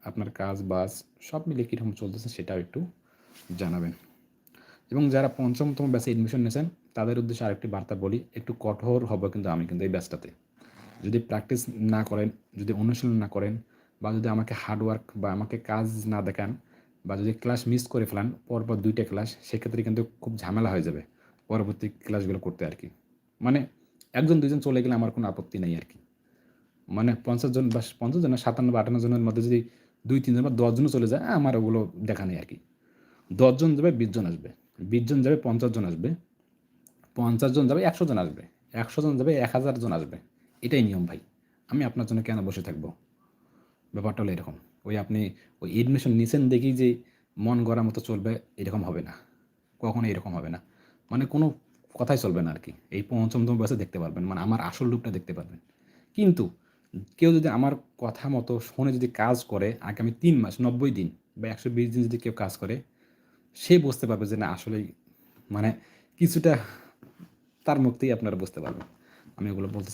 আপনার কাজ বাজ সব মিলিয়ে কীরকম চলতেছে সেটাও একটু জানাবেন। এবং যারা পঞ্চমতম ব্যাচে এডমিশন নিয়েছেন তাদের উদ্দেশ্যে আরেকটি বার্তা বলি, একটু কঠোর হব কিন্তু আমি কিন্তু এই ব্যাচটাতে। যদি প্র্যাকটিস না করেন, যদি অনুশীলন না করেন, বা যদি আমাকে হার্ডওয়ার্ক বা আমাকে কাজ না দেখান, বা যদি ক্লাস মিস করে ফেলান পরপর ২টা ক্লাস, সেক্ষেত্রে কিন্তু খুব ঝামেলা হয়ে যাবে পরবর্তী ক্লাসগুলো করতে আর কি। মানে ১ জন ২ জন চলে গেলে আমার কোনো আপত্তি নেই আর কি। মানে ৫০ জন বা ৫০ জন না, ৫৭ বা ৫৮ জনের মধ্যে যদি ২-৩ জন বা ১০ জনও চলে যায়, আমার ওগুলো দেখা নেই আর কি। ১০ জন যাবে ২০ জন আসবে, ২০ জন যাবে ৫০ জন আসবে, ৫০ জন যাবে ১০০ জন আসবে, ১০০ জন যাবে ১,০০০ জন আসবে। এটাই নিয়ম ভাই। আমি আপনার জন্য কেন বসে থাকবো? ব্যাপারটা হলো এরকম। ওই আপনি ওই এডমিশন নিছেন দেখেই যে মন গড়া মতো চলবে, এরকম হবে না। কখনোই এরকম হবে না। মানে কোনো কথাই চলবে না আরকি। এই ৫ম ব্যাচে দেখতে পারবেন। মানে আমার আসল রূপটা দেখতে পারবেন। কিন্তু কেউ যদি আমার কথা মতো শুনে যদি কাজ করে আগামী ৩ মাস ৯০ দিন বা ১২০ দিন যদি কেউ কাজ করে, সে বুঝতে পারবে যে না আসলেই মানে কিছুটা তার মুখ থেকেই আপনারা বুঝতে পারবেন। আমি ওগুলো বলতে